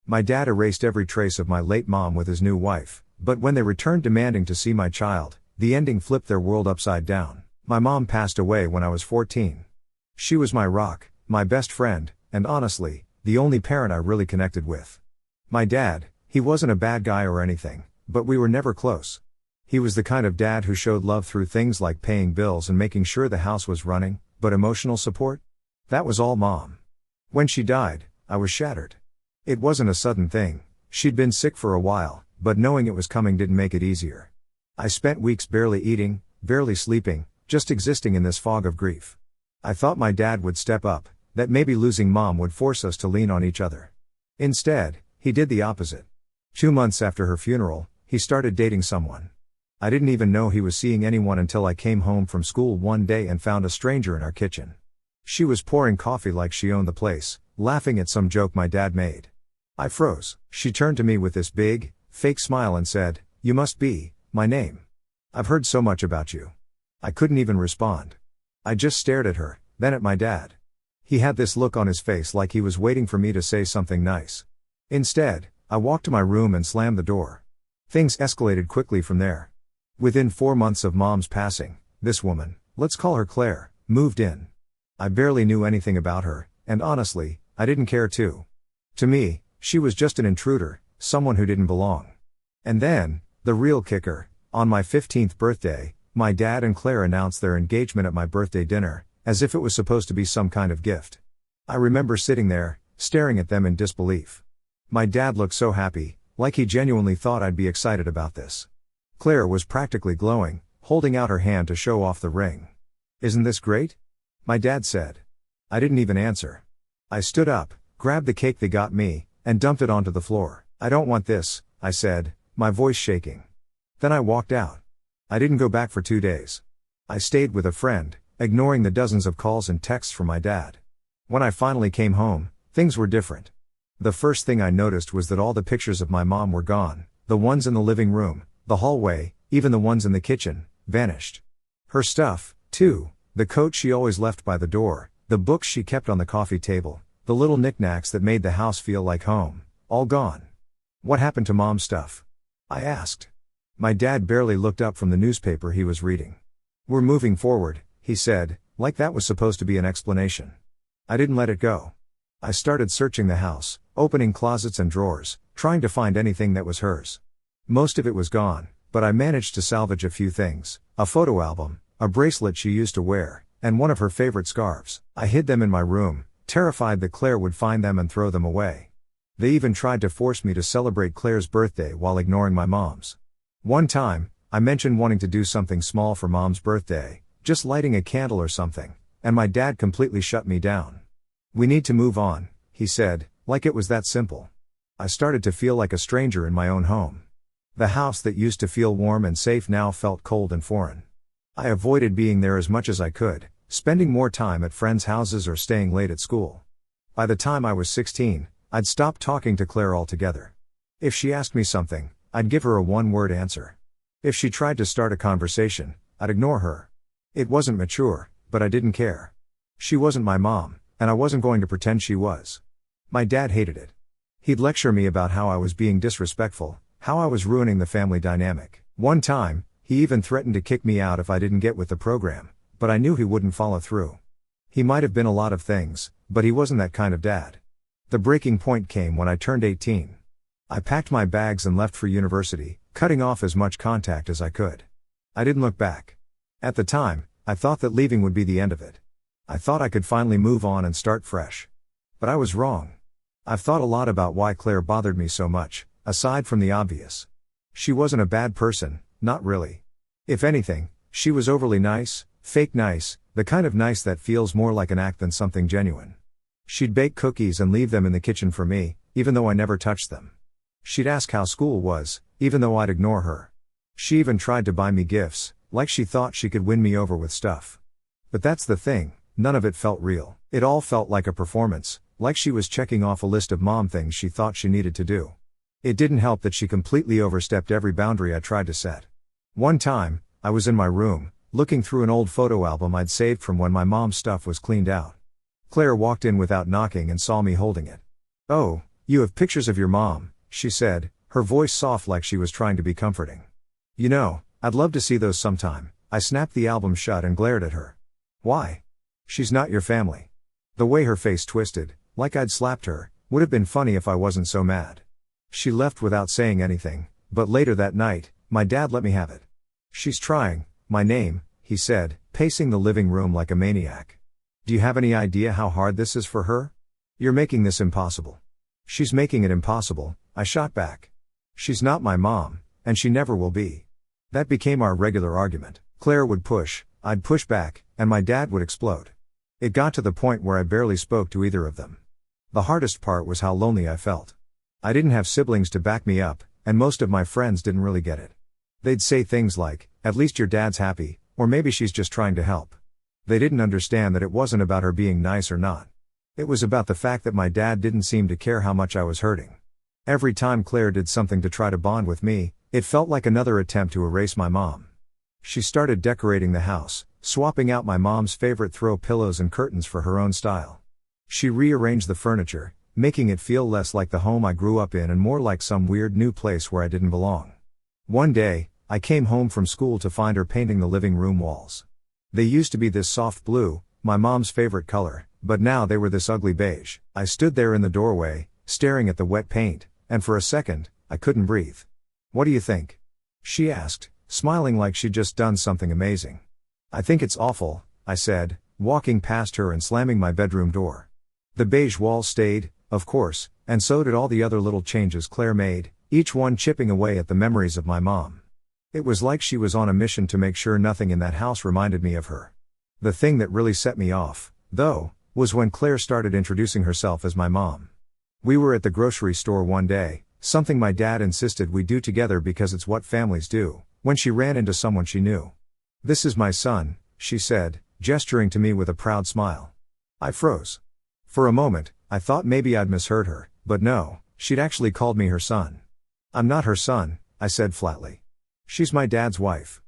My dad erased every trace of my late mom with his new wife, but when they returned demanding to see my child, the ending flipped their world upside down. My mom passed away when I was 14. She was my rock, my best friend, and honestly, the only parent I really connected with. My dad, he wasn't a bad guy or anything, but we were never close. He was the kind of dad who showed love through things like paying bills and making sure the house was running, but emotional support? That was all mom. When she died, I was shattered. It wasn't a sudden thing, she'd been sick for a while, but knowing it was coming didn't make it easier. I spent weeks barely eating, barely sleeping, just existing in this fog of grief. I thought my dad would step up, that maybe losing mom would force us to lean on each other. Instead, he did the opposite. 2 months after her funeral, he started dating someone. I didn't even know he was seeing anyone until I came home from school one day and found a stranger in our kitchen. She was pouring coffee like she owned the place, laughing at some joke my dad made. I froze. She turned to me with this big, fake smile and said, "You must be my name. I've heard so much about you." I couldn't even respond. I just stared at her, then at my dad. He had this look on his face like he was waiting for me to say something nice. Instead, I walked to my room and slammed the door. Things escalated quickly from there. Within 4 months of mom's passing, this woman, let's call her Claire, moved in. I barely knew anything about her, and honestly, I didn't care to. To me, she was just an intruder, someone who didn't belong. And then, the real kicker, on my 15th birthday, my dad and Claire announced their engagement at my birthday dinner, as if it was supposed to be some kind of gift. I remember sitting there, staring at them in disbelief. My dad looked so happy, like he genuinely thought I'd be excited about this. Claire was practically glowing, holding out her hand to show off the ring. "Isn't this great?" my dad said. I didn't even answer. I stood up, grabbed the cake they got me, and dumped it onto the floor. "I don't want this," I said, my voice shaking. Then I walked out. I didn't go back for 2 days. I stayed with a friend, ignoring the dozens of calls and texts from my dad. When I finally came home, things were different. The first thing I noticed was that all the pictures of my mom were gone, the ones in the living room, the hallway, even the ones in the kitchen, vanished. Her stuff, too, the coat she always left by the door, the books she kept on the coffee table, the little knickknacks that made the house feel like home, all gone. "What happened to mom's stuff?" I asked. My dad barely looked up from the newspaper he was reading. "We're moving forward," he said, like that was supposed to be an explanation. I didn't let it go. I started searching the house, opening closets and drawers, trying to find anything that was hers. Most of it was gone, but I managed to salvage a few things: a photo album, a bracelet she used to wear, and one of her favorite scarves. I hid them in my room, terrified that Claire would find them and throw them away. They even tried to force me to celebrate Claire's birthday while ignoring my mom's. One time, I mentioned wanting to do something small for mom's birthday, just lighting a candle or something, and my dad completely shut me down. "We need to move on," he said, like it was that simple. I started to feel like a stranger in my own home. The house that used to feel warm and safe now felt cold and foreign. I avoided being there as much as I could, spending more time at friends' houses or staying late at school. By the time I was 16, I'd stopped talking to Claire altogether. If she asked me something, I'd give her a one-word answer. If she tried to start a conversation, I'd ignore her. It wasn't mature, but I didn't care. She wasn't my mom, and I wasn't going to pretend she was. My dad hated it. He'd lecture me about how I was being disrespectful, how I was ruining the family dynamic. One time, he even threatened to kick me out if I didn't get with the program, but I knew he wouldn't follow through. He might have been a lot of things, but he wasn't that kind of dad. The breaking point came when I turned 18. I packed my bags and left for university, cutting off as much contact as I could. I didn't look back. At the time, I thought that leaving would be the end of it. I thought I could finally move on and start fresh. But I was wrong. I've thought a lot about why Claire bothered me so much, aside from the obvious. She wasn't a bad person, not really. If anything, she was overly nice, fake nice, the kind of nice that feels more like an act than something genuine. She'd bake cookies and leave them in the kitchen for me, even though I never touched them. She'd ask how school was, even though I'd ignore her. She even tried to buy me gifts, like she thought she could win me over with stuff. But that's the thing, none of it felt real. It all felt like a performance, like she was checking off a list of mom things she thought she needed to do. It didn't help that she completely overstepped every boundary I tried to set. One time, I was in my room, looking through an old photo album I'd saved from when my mom's stuff was cleaned out. Claire walked in without knocking and saw me holding it. "Oh, You have pictures of your mom, she said, her voice soft like she was trying to be comforting. You know, I'd love to see those sometime. I snapped the album shut and glared at her. Why? She's not your family. The way her face twisted, like I'd slapped her, would have been funny if I wasn't so mad. She left without saying anything, but later that night, my dad let me have it. She's trying, my name, he said, pacing the living room like a maniac. Do you have any idea how hard this is for her? You're making this impossible. She's making it impossible, I shot back. She's not my mom, and she never will be. That became our regular argument. Claire would push, I'd push back, and my dad would explode. It got to the point where I barely spoke to either of them. The hardest part was how lonely I felt. I didn't have siblings to back me up, and most of my friends didn't really get it. They'd say things like, at least your dad's happy, or maybe she's just trying to help. They didn't understand that it wasn't about her being nice or not. It was about the fact that my dad didn't seem to care how much I was hurting. Every time Claire did something to try to bond with me, it felt like another attempt to erase my mom. She started decorating the house, swapping out my mom's favorite throw pillows and curtains for her own style. She rearranged the furniture, making it feel less like the home I grew up in and more like some weird new place where I didn't belong. One day, I came home from school to find her painting the living room walls. They used to be this soft blue, my mom's favorite color, but now they were this ugly beige. I stood there in the doorway, staring at the wet paint, and for a second, I couldn't breathe. What do you think? She asked, smiling like she'd just done something amazing. I think it's awful, I said, walking past her and slamming my bedroom door. The beige walls stayed, of course, and so did all the other little changes Claire made, each one chipping away at the memories of my mom. It was like she was on a mission to make sure nothing in that house reminded me of her. The thing that really set me off, though, was when Claire started introducing herself as my mom. We were at the grocery store one day, something my dad insisted we do together because it's what families do, when she ran into someone she knew. This is my son, she said, gesturing to me with a proud smile. I froze. For a moment, I thought maybe I'd misheard her, but no, she'd actually called me her son. I'm not her son, I said flatly. She's my dad's wife.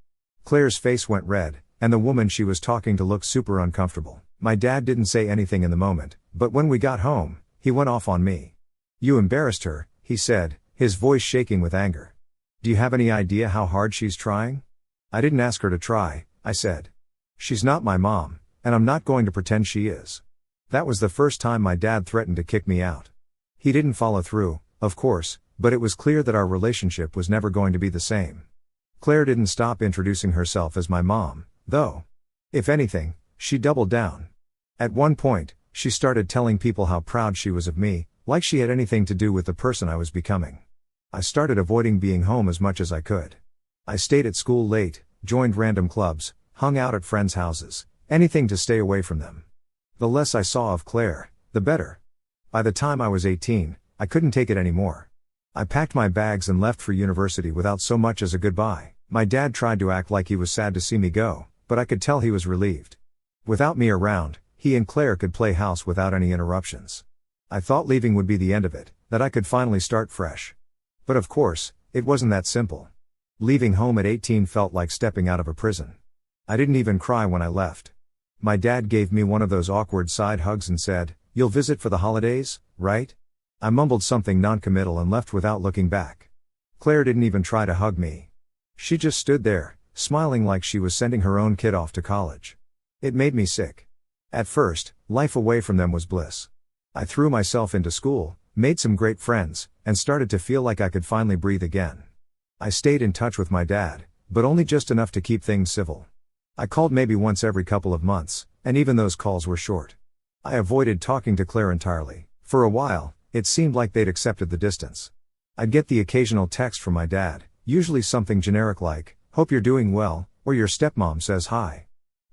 Claire's face went red, and the woman she was talking to looked super uncomfortable. My dad didn't say anything in the moment, but when we got home, he went off on me. You embarrassed her, he said, his voice shaking with anger. Do you have any idea how hard she's trying? I didn't ask her to try, I said. She's not my mom, and I'm not going to pretend she is. That was the first time my dad threatened to kick me out. He didn't follow through, of course, but it was clear that our relationship was never going to be the same. Claire didn't stop introducing herself as my mom, though. If anything, she doubled down. At one point, she started telling people how proud she was of me, like she had anything to do with the person I was becoming. I started avoiding being home as much as I could. I stayed at school late, joined random clubs, hung out at friends' houses, anything to stay away from them. The less I saw of Claire, the better. By the time I was 18, I couldn't take it anymore. I packed my bags and left for university without so much as a goodbye. My dad tried to act like he was sad to see me go, but I could tell he was relieved. Without me around, he and Claire could play house without any interruptions. I thought leaving would be the end of it, that I could finally start fresh. But of course, it wasn't that simple. Leaving home at 18 felt like stepping out of a prison. I didn't even cry when I left. My dad gave me one of those awkward side hugs and said, "You'll visit for the holidays, right?" I mumbled something non-committal and left without looking back. Claire didn't even try to hug me. She just stood there, smiling like she was sending her own kid off to college. It made me sick. At first, life away from them was bliss. I threw myself into school, made some great friends, and started to feel like I could finally breathe again. I stayed in touch with my dad, but only just enough to keep things civil. I called maybe once every couple of months, and even those calls were short. I avoided talking to Claire entirely. For a while, it seemed like they'd accepted the distance. I'd get the occasional text from my dad, usually something generic like, "Hope you're doing well," or "Your stepmom says hi."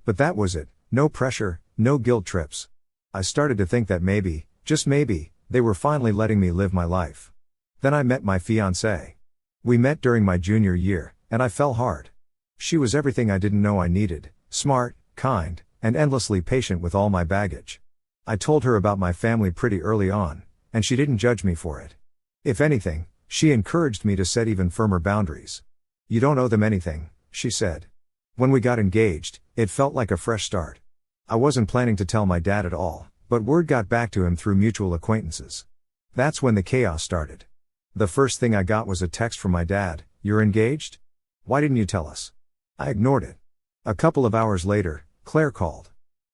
But that was it, no pressure, no guilt trips. I started to think that maybe, just maybe, they were finally letting me live my life. Then I met my fiancée. We met during my junior year, and I fell hard. She was everything I didn't know I needed, smart, kind, and endlessly patient with all my baggage. I told her about my family pretty early on, and she didn't judge me for it. If anything, she encouraged me to set even firmer boundaries. "You don't owe them anything," she said. When we got engaged, it felt like a fresh start. I wasn't planning to tell my dad at all, but word got back to him through mutual acquaintances. That's when the chaos started. The first thing I got was a text from my dad, "You're engaged? Why didn't you tell us?" I ignored it. A couple of hours later, Claire called.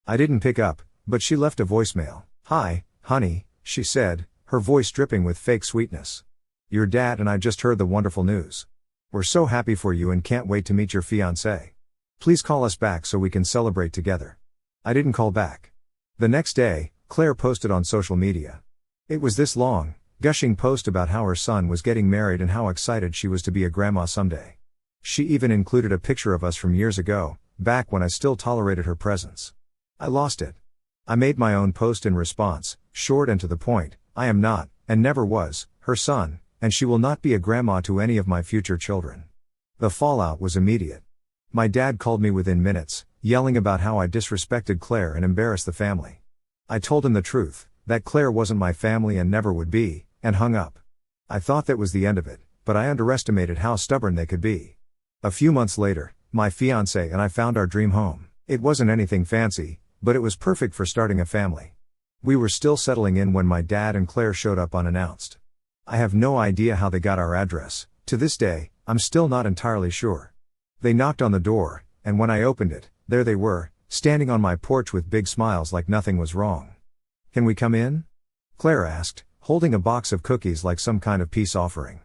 I didn't pick up, but she left a voicemail. "Hi, honey," she said, her voice dripping with fake sweetness. "Your dad and I just heard the wonderful news. We're so happy for you and can't wait to meet your fiancé. Please call us back so we can celebrate together." I didn't call back. The next day, Claire posted on social media. It was this long, gushing post about how her son was getting married and how excited she was to be a grandma someday. She even included a picture of us from years ago, back when I still tolerated her presence. I lost it. I made my own post in response, short and to the point: "I am not, and never was, her son, and she will not be a grandma to any of my future children." The fallout was immediate. My dad called me within minutes, yelling about how I disrespected Claire and embarrassed the family. I told him the truth, that Claire wasn't my family and never would be, and hung up. I thought that was the end of it, but I underestimated how stubborn they could be. A few months later, my fiancé and I found our dream home. It wasn't anything fancy, but it was perfect for starting a family. We were still settling in when my dad and Claire showed up unannounced. I have no idea how they got our address. To this day, I'm still not entirely sure. They knocked on the door, and when I opened it, there they were, standing on my porch with big smiles like nothing was wrong. "Can we come in?" Claire asked, holding a box of cookies like some kind of peace offering.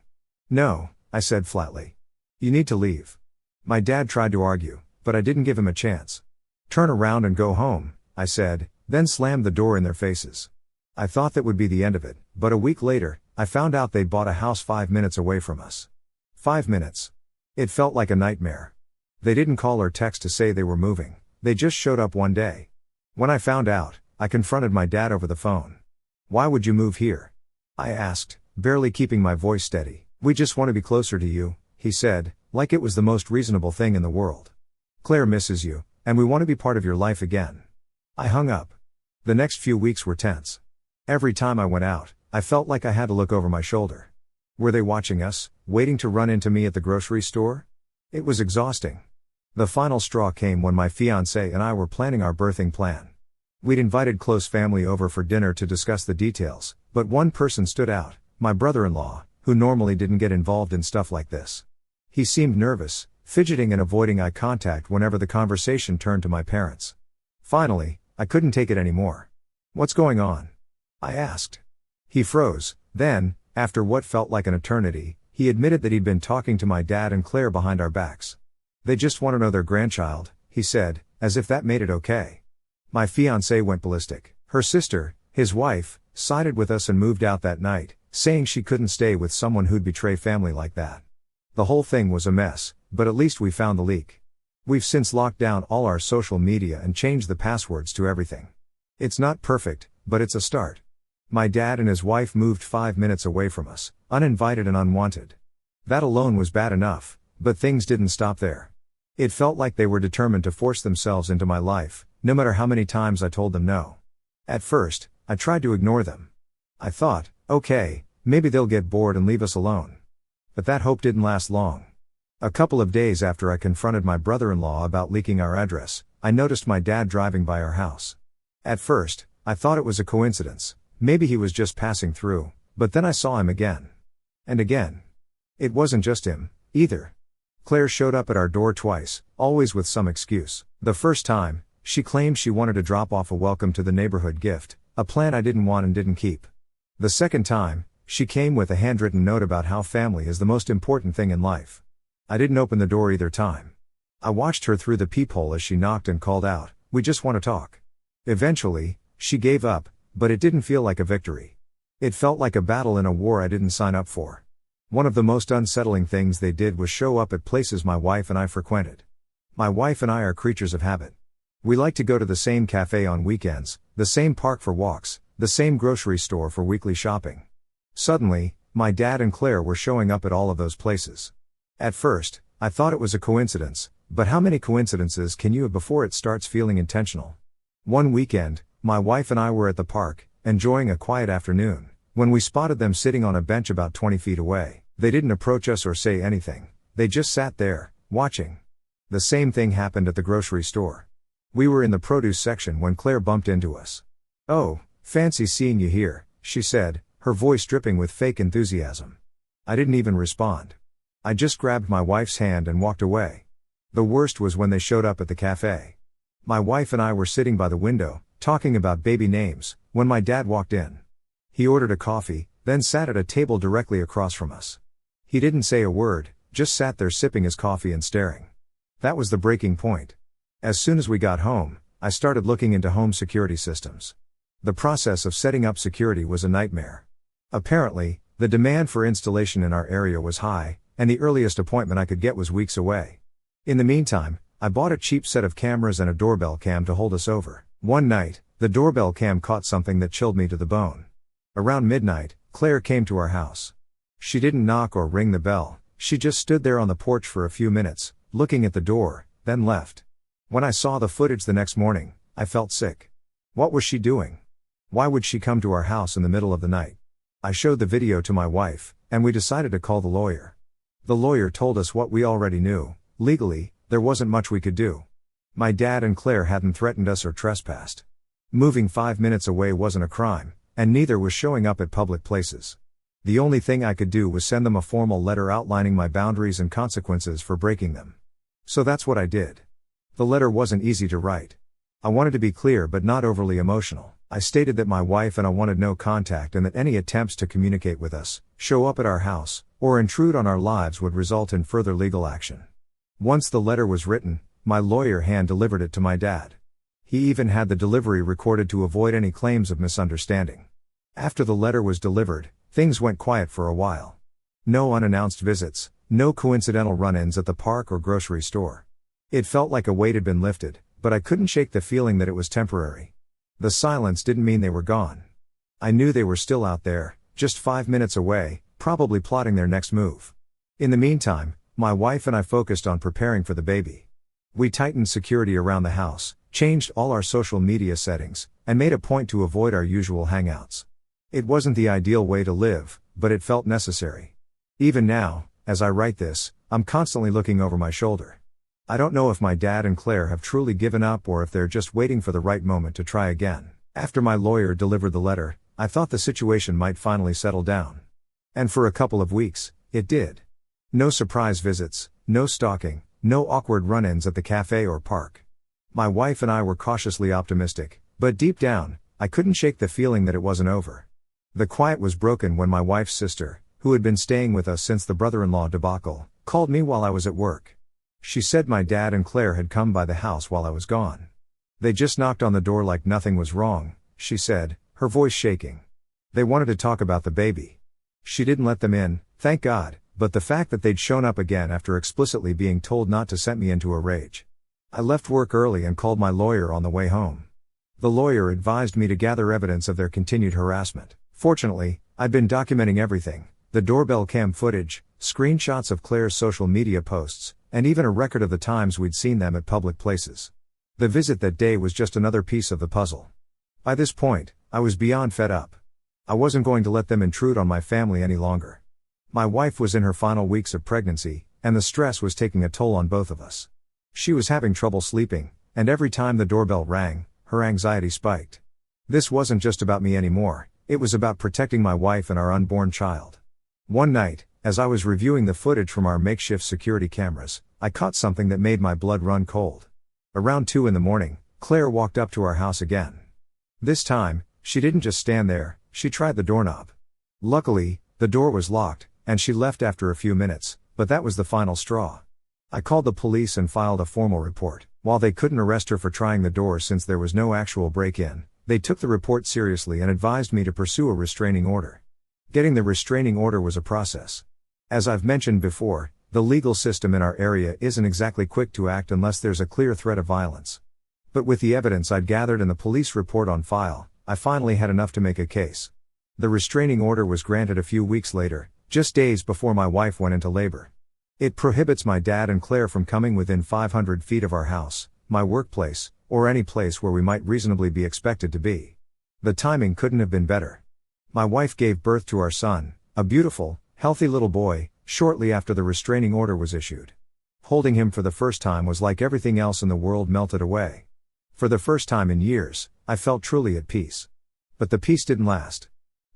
"No," I said flatly. "You need to leave." My dad tried to argue, but I didn't give him a chance. "Turn around and go home," I said, then slammed the door in their faces. I thought that would be the end of it, but a week later, I found out they'd bought a house 5 minutes away from us. 5 minutes. It felt like a nightmare. They didn't call or text to say they were moving, they just showed up one day. When I found out, I confronted my dad over the phone. "Why would you move here?" I asked, barely keeping my voice steady. "We just want to be closer to you," he said, like it was the most reasonable thing in the world. "Claire misses you, and we want to be part of your life again." I hung up. The next few weeks were tense. Every time I went out, I felt like I had to look over my shoulder. Were they watching us, waiting to run into me at the grocery store? It was exhausting. The final straw came when my fiancé and I were planning our birthing plan. We'd invited close family over for dinner to discuss the details, but one person stood out, my brother-in-law, who normally didn't get involved in stuff like this. He seemed nervous, fidgeting and avoiding eye contact whenever the conversation turned to my parents. Finally, I couldn't take it anymore. "What's going on?" I asked. He froze, then, after what felt like an eternity, he admitted that he'd been talking to my dad and Claire behind our backs. "They just want to know their grandchild," he said, as if that made it okay. My fiancée went ballistic. Her sister, his wife, sided with us and moved out that night, saying she couldn't stay with someone who'd betray family like that. The whole thing was a mess, but at least we found the leak. We've since locked down all our social media and changed the passwords to everything. It's not perfect, but it's a start. My dad and his wife moved 5 minutes away from us, uninvited and unwanted. That alone was bad enough, but things didn't stop there. It felt like they were determined to force themselves into my life, no matter how many times I told them no. At first, I tried to ignore them. I thought, okay, maybe they'll get bored and leave us alone. But that hope didn't last long. A couple of days after I confronted my brother-in-law about leaking our address, I noticed my dad driving by our house. At first, I thought it was a coincidence, maybe he was just passing through, but then I saw him again. And again. It wasn't just him, either. Claire showed up at our door twice, always with some excuse. The first time, she claimed she wanted to drop off a welcome to the neighborhood gift, a plan I didn't want and didn't keep. The second time, she came with a handwritten note about how family is the most important thing in life. I didn't open the door either time. I watched her through the peephole as she knocked and called out, "We just want to talk." Eventually, she gave up, but it didn't feel like a victory. It felt like a battle in a war I didn't sign up for. One of the most unsettling things they did was show up at places my wife and I frequented. My wife and I are creatures of habit. We like to go to the same cafe on weekends, the same park for walks, the same grocery store for weekly shopping. Suddenly, my dad and Claire were showing up at all of those places. At first, I thought it was a coincidence, but how many coincidences can you have before it starts feeling intentional? One weekend, my wife and I were at the park, enjoying a quiet afternoon, when we spotted them sitting on a bench about 20 feet away. They didn't approach us or say anything, they just sat there, watching. The same thing happened at the grocery store. We were in the produce section when Claire bumped into us. "Oh, fancy seeing you here," she said, her voice dripping with fake enthusiasm. I didn't even respond. I just grabbed my wife's hand and walked away. The worst was when they showed up at the cafe. My wife and I were sitting by the window, talking about baby names, when my dad walked in. He ordered a coffee, then sat at a table directly across from us. He didn't say a word, just sat there sipping his coffee and staring. That was the breaking point. As soon as we got home, I started looking into home security systems. The process of setting up security was a nightmare. Apparently, the demand for installation in our area was high, and the earliest appointment I could get was weeks away. In the meantime, I bought a cheap set of cameras and a doorbell cam to hold us over. One night, the doorbell cam caught something that chilled me to the bone. Around midnight, Claire came to our house. She didn't knock or ring the bell, she just stood there on the porch for a few minutes, looking at the door, then left. When I saw the footage the next morning, I felt sick. What was she doing? Why would she come to our house in the middle of the night? I showed the video to my wife, and we decided to call the lawyer. The lawyer told us what we already knew: legally, there wasn't much we could do. My dad and Claire hadn't threatened us or trespassed. Moving 5 minutes away wasn't a crime, and neither was showing up at public places. The only thing I could do was send them a formal letter outlining my boundaries and consequences for breaking them. So that's what I did. The letter wasn't easy to write. I wanted to be clear but not overly emotional. I stated that my wife and I wanted no contact and that any attempts to communicate with us, show up at our house, or intrude on our lives would result in further legal action. Once the letter was written, my lawyer hand-delivered it to my dad. He even had the delivery recorded to avoid any claims of misunderstanding. After the letter was delivered, things went quiet for a while. No unannounced visits, no coincidental run-ins at the park or grocery store. It felt like a weight had been lifted, but I couldn't shake the feeling that it was temporary. The silence didn't mean they were gone. I knew they were still out there, just 5 minutes away, probably plotting their next move. In the meantime, my wife and I focused on preparing for the baby. We tightened security around the house, changed all our social media settings, and made a point to avoid our usual hangouts. It wasn't the ideal way to live, but it felt necessary. Even now, as I write this, I'm constantly looking over my shoulder. I don't know if my dad and Claire have truly given up or if they're just waiting for the right moment to try again. After my lawyer delivered the letter, I thought the situation might finally settle down. And for a couple of weeks, it did. No surprise visits, no stalking, no awkward run-ins at the cafe or park. My wife and I were cautiously optimistic, but deep down, I couldn't shake the feeling that it wasn't over. The quiet was broken when my wife's sister, who had been staying with us since the brother-in-law debacle, called me while I was at work. She said my dad and Claire had come by the house while I was gone. They just knocked on the door like nothing was wrong, she said, her voice shaking. They wanted to talk about the baby. She didn't let them in, thank God, but the fact that they'd shown up again after explicitly being told not to sent me into a rage. I left work early and called my lawyer on the way home. The lawyer advised me to gather evidence of their continued harassment. Fortunately, I'd been documenting everything: the doorbell cam footage, screenshots of Claire's social media posts, and even a record of the times we'd seen them at public places. The visit that day was just another piece of the puzzle. By this point, I was beyond fed up. I wasn't going to let them intrude on my family any longer. My wife was in her final weeks of pregnancy, and the stress was taking a toll on both of us. She was having trouble sleeping, and every time the doorbell rang, her anxiety spiked. This wasn't just about me anymore, it was about protecting my wife and our unborn child. One night, as I was reviewing the footage from our makeshift security cameras, I caught something that made my blood run cold. Around 2 a.m, Claire walked up to our house again. This time, she didn't just stand there, she tried the doorknob. Luckily, the door was locked, and she left after a few minutes, but that was the final straw. I called the police and filed a formal report. While they couldn't arrest her for trying the door since there was no actual break-in, they took the report seriously and advised me to pursue a restraining order. Getting the restraining order was a process. As I've mentioned before, the legal system in our area isn't exactly quick to act unless there's a clear threat of violence. But with the evidence I'd gathered and the police report on file, I finally had enough to make a case. The restraining order was granted a few weeks later, just days before my wife went into labor. It prohibits my dad and Claire from coming within 500 feet of our house, my workplace, or any place where we might reasonably be expected to be. The timing couldn't have been better. My wife gave birth to our son, a beautiful, healthy little boy, shortly after the restraining order was issued. Holding him for the first time was like everything else in the world melted away. For the first time in years, I felt truly at peace. But the peace didn't last.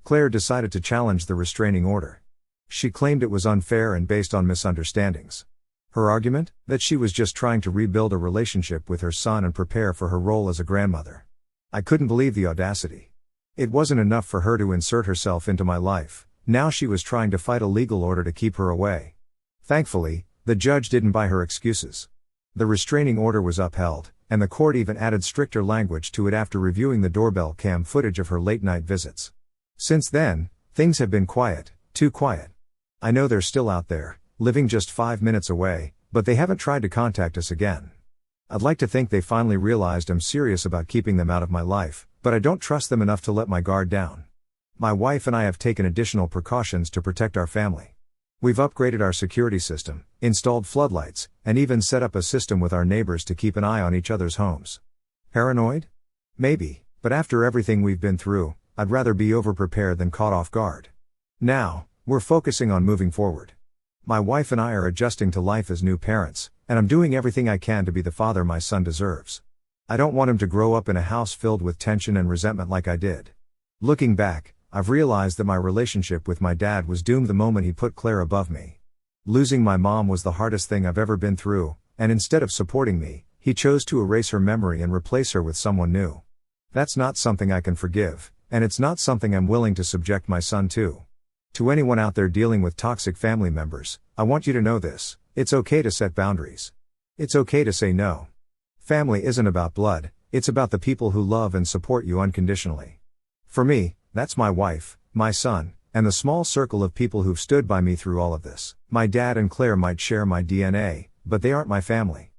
Claire decided to challenge the restraining order. She claimed it was unfair and based on misunderstandings. Her argument? That she was just trying to rebuild a relationship with her son and prepare for her role as a grandmother. I couldn't believe the audacity. It wasn't enough for her to insert herself into my life, now she was trying to fight a legal order to keep her away. Thankfully, the judge didn't buy her excuses. The restraining order was upheld, and the court even added stricter language to it after reviewing the doorbell cam footage of her late-night visits. Since then, things have been quiet, too quiet. I know they're still out there, living just 5 minutes away, but they haven't tried to contact us again. I'd like to think they finally realized I'm serious about keeping them out of my life, but I don't trust them enough to let my guard down. My wife and I have taken additional precautions to protect our family. We've upgraded our security system, installed floodlights, and even set up a system with our neighbors to keep an eye on each other's homes. Paranoid? Maybe, but after everything we've been through, I'd rather be overprepared than caught off guard. Now, we're focusing on moving forward. My wife and I are adjusting to life as new parents, and I'm doing everything I can to be the father my son deserves. I don't want him to grow up in a house filled with tension and resentment like I did. Looking back, I've realized that my relationship with my dad was doomed the moment he put Claire above me. Losing my mom was the hardest thing I've ever been through, and instead of supporting me, he chose to erase her memory and replace her with someone new. That's not something I can forgive, and it's not something I'm willing to subject my son to. To anyone out there dealing with toxic family members, I want you to know this: it's okay to set boundaries. It's okay to say no. Family isn't about blood, it's about the people who love and support you unconditionally. For me, that's my wife, my son, and the small circle of people who've stood by me through all of this. My dad and Claire might share my DNA, but they aren't my family.